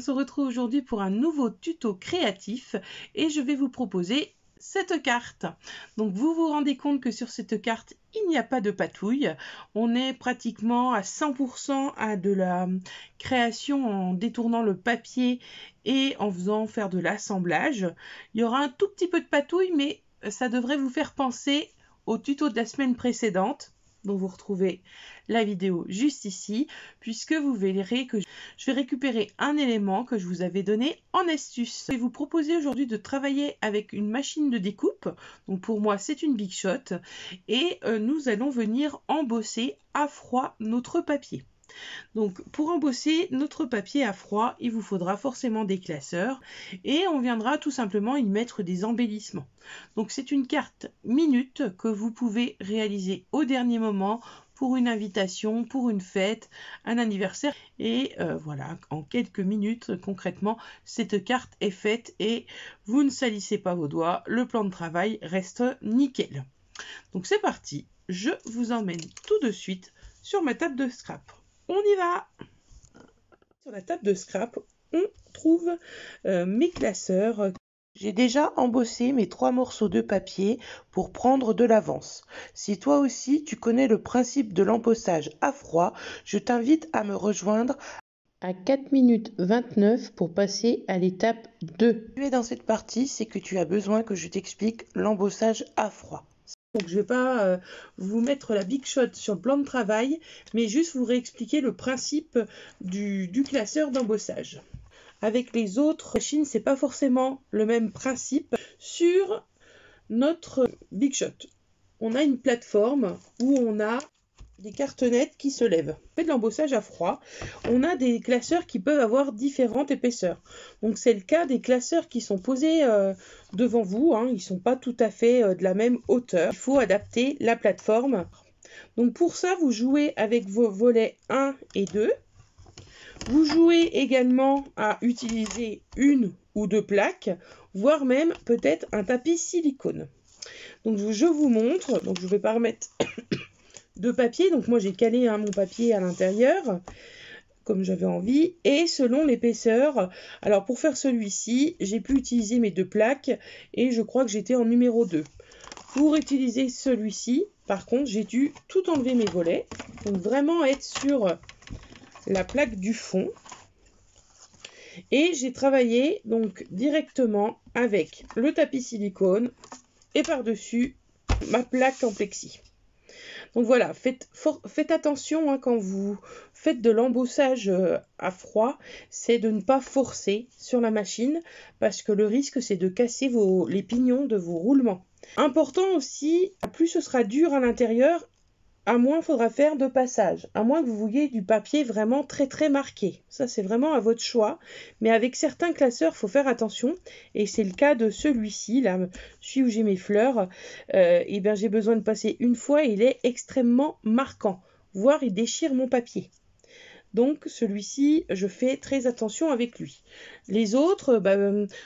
se retrouve aujourd'hui pour un nouveau tuto créatif et je vais vous proposer cette carte. Donc vous vous rendez compte que sur cette carte, il n'y a pas de patouille. On est pratiquement à 100% à de la création en détournant le papier et en faisant faire de l'assemblage. Il y aura un tout petit peu de patouille, mais ça devrait vous faire penser au tuto de la semaine précédente, dont vous retrouvez la vidéo juste ici, puisque vous verrez que je vais récupérer un élément que je vous avais donné en astuce. Je vais vous proposer aujourd'hui de travailler avec une machine de découpe. Donc pour moi, c'est une Big Shot. Et nous allons venir embosser à froid notre papier. Donc pour embosser notre papier à froid, il vous faudra forcément des classeurs et on viendra tout simplement y mettre des embellissements. Donc c'est une carte minute que vous pouvez réaliser au dernier moment pour une invitation, pour une fête, un anniversaire. Et voilà, en quelques minutes, concrètement, cette carte est faite et vous ne salissez pas vos doigts. Le plan de travail reste nickel. Donc c'est parti, je vous emmène tout de suite sur ma table de scrap. On y va! Sur la table de scrap, on trouve mes classeurs. J'ai déjà embossé mes 3 morceaux de papier pour prendre de l'avance. Si toi aussi tu connais le principe de l'embossage à froid, je t'invite à me rejoindre à 4 minutes 29 pour passer à l'étape 2. Si tu es dans cette partie, c'est que tu as besoin que je t'explique l'embossage à froid. Donc je ne vais pas vous mettre la Big Shot sur le plan de travail, mais juste vous réexpliquer le principe du classeur d'embossage. Avec les autres machines, ce n'est pas forcément le même principe. Sur notre Big Shot, on a une plateforme où on a des cartonnettes qui se lèvent. On fait de l'embossage à froid. On a des classeurs qui peuvent avoir différentes épaisseurs. Donc c'est le cas des classeurs qui sont posés devant vous. Ils ne sont pas tout à fait de la même hauteur. Il faut adapter la plateforme. Donc pour ça, vous jouez avec vos volets 1 et 2. Vous jouez également à utiliser une ou deux plaques, voire même peut-être un tapis silicone. Donc je vous montre. Donc je ne vais pas remettre de papier. Donc moi j'ai calé mon papier à l'intérieur comme j'avais envie et selon l'épaisseur. Alors pour faire celui-ci, j'ai pu utiliser mes deux plaques et je crois que j'étais en numéro 2. Pour utiliser celui-ci, par contre, j'ai dû tout enlever mes volets. Donc vraiment être sur la plaque du fond. Et j'ai travaillé donc directement avec le tapis silicone et par-dessus ma plaque en plexi. Donc voilà, faites attention quand vous faites de l'embossage à froid, c'est de ne pas forcer sur la machine parce que le risque c'est de casser les pignons de vos roulements. Important aussi, plus ce sera dur à l'intérieur, à moins il faudra faire de passage, à moins que vous vouliez du papier vraiment très très marqué. Ça c'est vraiment à votre choix, mais avec certains classeurs il faut faire attention, et c'est le cas de celui-ci, là, celui où j'ai mes fleurs, et bien j'ai besoin de passer une fois et il est extrêmement marquant, voire il déchire mon papier. Donc celui-ci, je fais très attention avec lui. Les autres,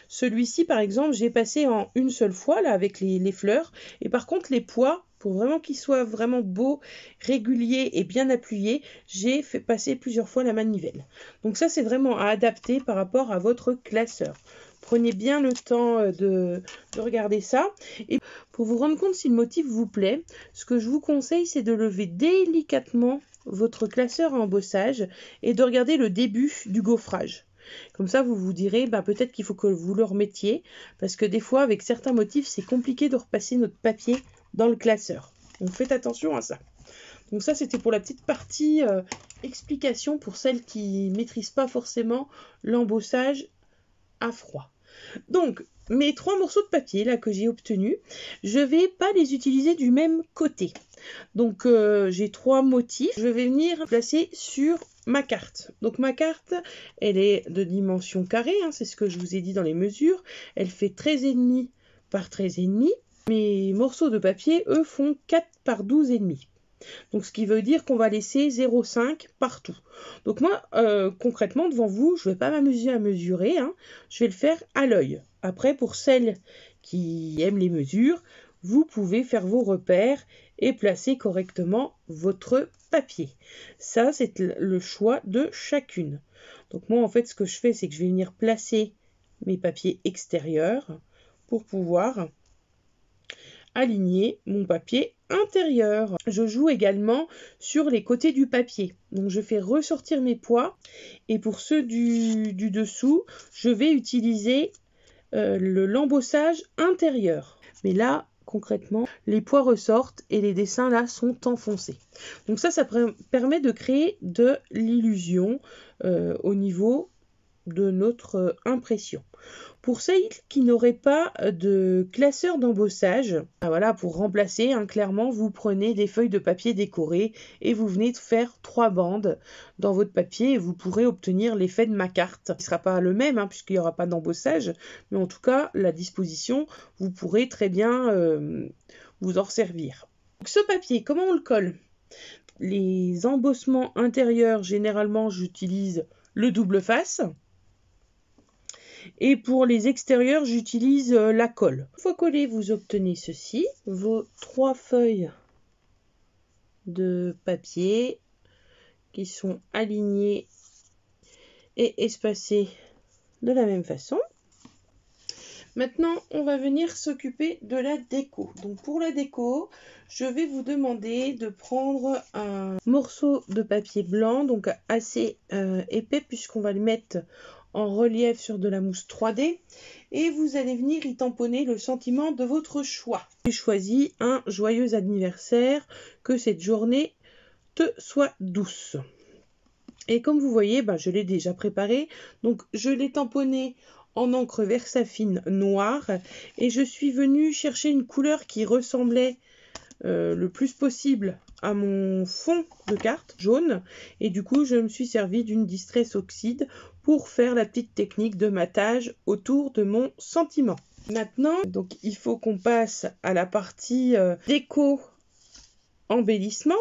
celui-ci par exemple, j'ai passé en une seule fois là avec les fleurs. Et par contre les pois, pour vraiment qu'ils soient vraiment beaux, réguliers et bien appuyés, j'ai fait passer plusieurs fois la manivelle. Donc ça c'est vraiment à adapter par rapport à votre classeur. Prenez bien le temps de regarder ça. Et pour vous rendre compte si le motif vous plaît, ce que je vous conseille, c'est de lever délicatement votre classeur à embossage et de regarder le début du gaufrage. Comme ça, vous vous direz, peut-être qu'il faut que vous le remettiez, parce que des fois, avec certains motifs, c'est compliqué de repasser notre papier dans le classeur. Donc faites attention à ça. Donc ça, c'était pour la petite partie explication pour celles qui ne maîtrisent pas forcément l'embossage à froid. Donc, mes 3 morceaux de papier là que j'ai obtenus, je ne vais pas les utiliser du même côté. Donc, j'ai 3 motifs. Je vais venir placer sur ma carte. Donc, ma carte, elle est de dimension carrée. C'est ce que je vous ai dit dans les mesures. Elle fait 13,5 par 13,5. Mes morceaux de papier, eux, font 4 par 12,5. Donc, ce qui veut dire qu'on va laisser 0,5 partout. Donc, moi, concrètement, devant vous, je ne vais pas m'amuser à mesurer. Je vais le faire à l'œil. Après, pour celles qui aiment les mesures, vous pouvez faire vos repères et placer correctement votre papier. Ça, c'est le choix de chacune. Donc moi, en fait, ce que je fais, c'est que je vais venir placer mes papiers extérieurs pour pouvoir aligner mon papier intérieur. Je joue également sur les côtés du papier. Donc je fais ressortir mes poids et pour ceux du dessous, je vais utiliser l'embossage intérieur. Mais là, concrètement, les poids ressortent et les dessins là sont enfoncés. Donc ça permet de créer de l'illusion au niveau de notre impression. Pour celles qui n'auraient pas de classeur d'embossage, voilà, pour remplacer, clairement, vous prenez des feuilles de papier décorées et vous venez de faire 3 bandes dans votre papier et vous pourrez obtenir l'effet de ma carte. Il ne sera pas le même puisqu'il n'y aura pas d'embossage, mais en tout cas, la disposition, vous pourrez très bien vous en servir. Donc, ce papier, comment on le colle? Les embossements intérieurs, généralement, j'utilise le double face. Et pour les extérieurs, j'utilise la colle. Une fois collé, vous obtenez ceci, vos 3 feuilles de papier qui sont alignées et espacées de la même façon. Maintenant, on va venir s'occuper de la déco. Donc pour la déco, je vais vous demander de prendre un morceau de papier blanc, donc assez épais puisqu'on va le mettre en relief sur de la mousse 3D et vous allez venir y tamponner le sentiment de votre choix. J'ai choisi un joyeux anniversaire, que cette journée te soit douce. Et comme vous voyez, je l'ai déjà préparé, donc je l'ai tamponné en encre Versafine noire et je suis venue chercher une couleur qui ressemblait le plus possible à mon fond de carte jaune et du coup je me suis servi d'une Distress Oxide pour faire la petite technique de matage autour de mon sentiment. Maintenant, donc il faut qu'on passe à la partie déco embellissement.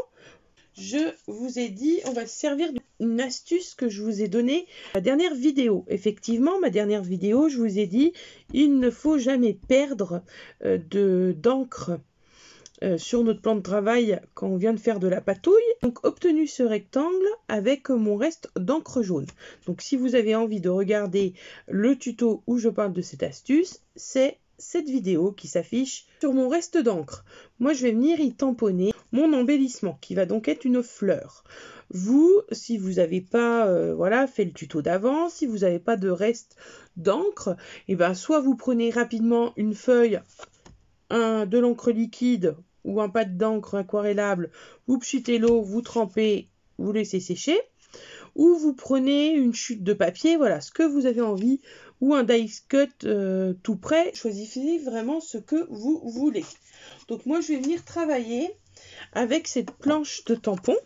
Je vous ai dit, on va se servir d'une astuce que je vous ai donnée dans ma dernière vidéo. Effectivement, ma dernière vidéo, je vous ai dit, il ne faut jamais perdre d'encre sur notre plan de travail quand on vient de faire de la patouille. Donc obtenu ce rectangle avec mon reste d'encre jaune. Donc si vous avez envie de regarder le tuto où je parle de cette astuce, c'est cette vidéo qui s'affiche sur mon reste d'encre. Moi je vais venir y tamponner mon embellissement qui va donc être une fleur. Vous, si vous n'avez pas fait le tuto d'avant, si vous n'avez pas de reste d'encre, soit vous prenez rapidement une feuille, de l'encre liquide ou un pad d'encre aquarellable, vous pchitez l'eau, vous trempez, vous laissez sécher, ou vous prenez une chute de papier, voilà, ce que vous avez envie, ou un dice cut tout prêt. Choisissez vraiment ce que vous voulez. Donc moi je vais venir travailler avec cette planche de tampon,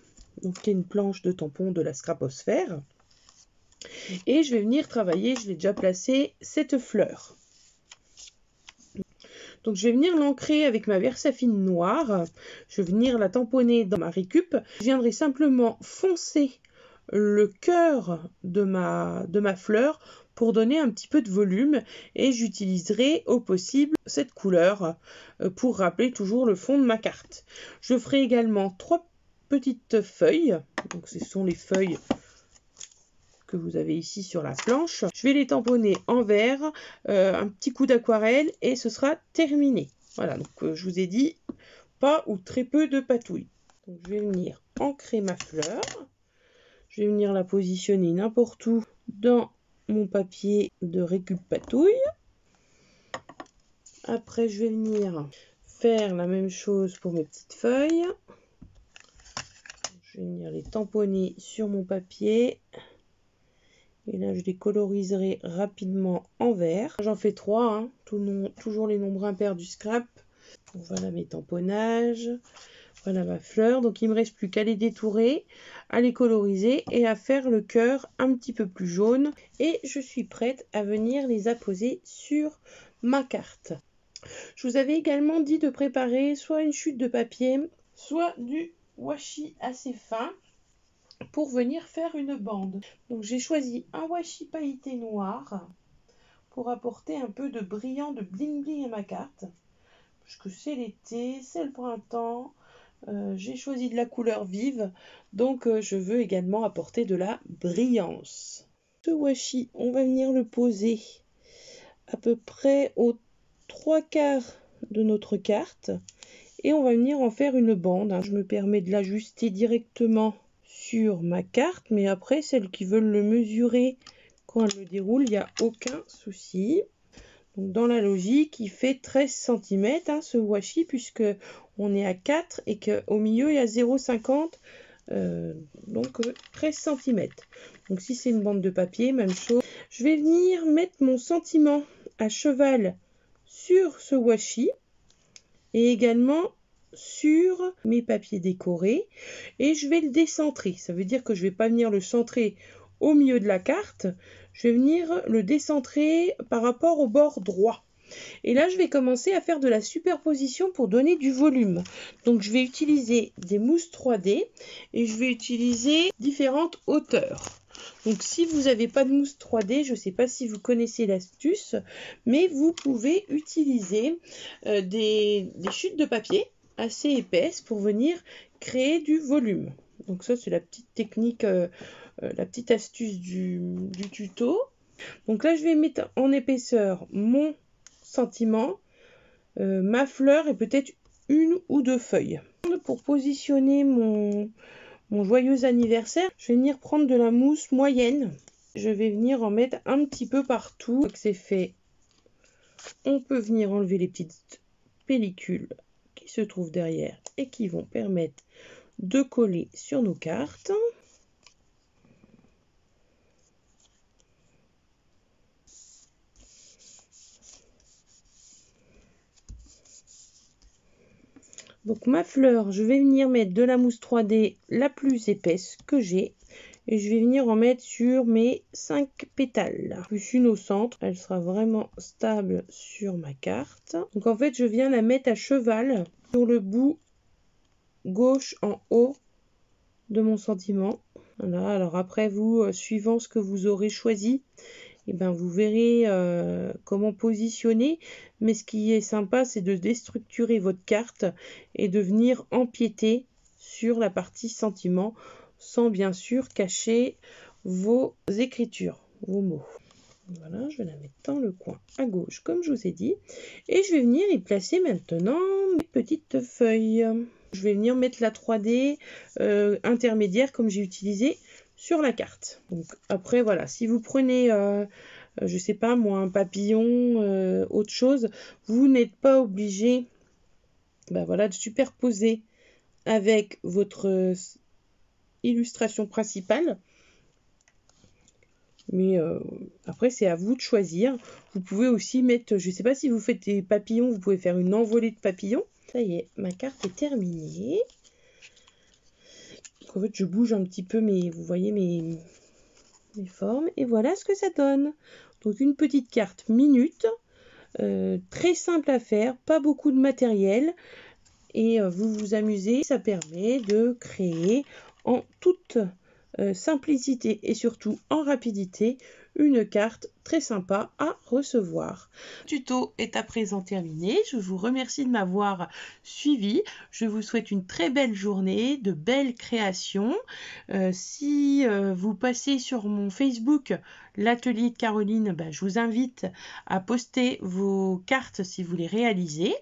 donc qui est une planche de tampon de la Scraposphère, et je vais venir travailler, je l'ai déjà placé, cette fleur. Donc je vais venir l'ancrer avec ma Versafine noire, je vais venir la tamponner dans ma récup. Je viendrai simplement foncer le cœur de ma fleur pour donner un petit peu de volume et j'utiliserai au possible cette couleur pour rappeler toujours le fond de ma carte. Je ferai également 3 petites feuilles, donc ce sont les feuilles que vous avez ici sur la planche. Je vais les tamponner en vert, un petit coup d'aquarelle et ce sera terminé. Voilà, donc je vous ai dit pas ou très peu de patouille. Donc je vais venir ancrer ma fleur. Je vais venir la positionner n'importe où dans mon papier de récup patouille. Après, je vais venir faire la même chose pour mes petites feuilles. Je vais venir les tamponner sur mon papier. Et là, je les coloriserai rapidement en vert. J'en fais 3, toujours les nombres impairs du scrap. Donc, voilà mes tamponnages. Voilà ma fleur. Donc, il ne me reste plus qu'à les détourer, à les coloriser et à faire le cœur un petit peu plus jaune. Et je suis prête à venir les apposer sur ma carte. Je vous avais également dit de préparer soit une chute de papier, soit du washi assez fin pour venir faire une bande. Donc j'ai choisi un washi pailleté noir pour apporter un peu de brillant, de bling bling à ma carte. Parce que c'est l'été, c'est le printemps, j'ai choisi de la couleur vive, donc je veux également apporter de la brillance. Ce washi, on va venir le poser à peu près aux 3/4 de notre carte et on va venir en faire une bande. Je me permets de l'ajuster directement sur ma carte, mais après celles qui veulent le mesurer quand elle le déroule, il n'y a aucun souci. Donc dans la logique, il fait 13 cm ce washi, puisque on est à 4 et qu'au milieu il y a 0,50, donc 13 cm. Donc si c'est une bande de papier, même chose. Je vais venir mettre mon sentiment à cheval sur ce washi et également sur mes papiers décorés, et je vais le décentrer. Ça veut dire que je ne vais pas venir le centrer au milieu de la carte, je vais venir le décentrer par rapport au bord droit. Et là, je vais commencer à faire de la superposition pour donner du volume. Donc, je vais utiliser des mousses 3D et je vais utiliser différentes hauteurs. Donc, si vous n'avez pas de mousse 3D, je ne sais pas si vous connaissez l'astuce, mais vous pouvez utiliser des chutes de papier assez épaisses pour venir créer du volume. Donc ça, c'est la petite technique, la petite astuce du tuto. Donc là, je vais mettre en épaisseur mon sentiment, ma fleur et peut-être une ou deux feuilles. Pour positionner mon joyeux anniversaire, je vais venir prendre de la mousse moyenne. Je vais venir en mettre un petit peu partout. Donc c'est fait, on peut venir enlever les petites pellicules qui se trouvent derrière et qui vont permettre de coller sur nos cartes. Donc ma fleur, je vais venir mettre de la mousse 3D la plus épaisse que j'ai. Et je vais venir en mettre sur mes 5 pétales. Plus une au centre, elle sera vraiment stable sur ma carte. Donc en fait, je viens la mettre à cheval sur le bout gauche en haut de mon sentiment. Voilà, alors après vous, suivant ce que vous aurez choisi, et ben vous verrez comment positionner. Mais ce qui est sympa, c'est de déstructurer votre carte et de venir empiéter sur la partie sentiment, sans bien sûr cacher vos écritures, vos mots. Voilà, je vais la mettre dans le coin à gauche, comme je vous ai dit. Et je vais venir y placer maintenant mes petites feuilles. Je vais venir mettre la 3D intermédiaire, comme j'ai utilisé sur la carte. Donc après, voilà, si vous prenez, je sais pas moi, un papillon, autre chose, vous n'êtes pas obligé voilà, de superposer avec votre illustration principale. Mais après, c'est à vous de choisir. Vous pouvez aussi mettre, je ne sais pas si vous faites des papillons, vous pouvez faire une envolée de papillons. Ça y est, ma carte est terminée. Donc, en fait, je bouge un petit peu, vous voyez mes formes. Et voilà ce que ça donne. Donc, une petite carte minute. Très simple à faire, pas beaucoup de matériel. Et vous vous amusez. Ça permet de créer en toute simplicité et surtout en rapidité une carte très sympa à recevoir. Le tuto est à présent terminé. Je vous remercie de m'avoir suivi. Je vous souhaite une très belle journée, de belles créations. Si vous passez sur mon Facebook, l'atelier de Caroline, je vous invite à poster vos cartes si vous les réalisez.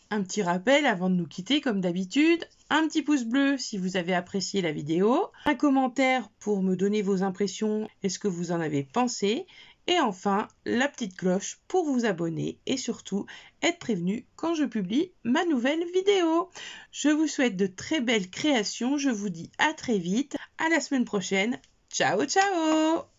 Un petit rappel avant de nous quitter comme d'habitude, un petit pouce bleu si vous avez apprécié la vidéo, un commentaire pour me donner vos impressions et ce que vous en avez pensé, et enfin la petite cloche pour vous abonner et surtout être prévenu quand je publie ma nouvelle vidéo. Je vous souhaite de très belles créations, je vous dis à très vite, à la semaine prochaine, ciao ciao.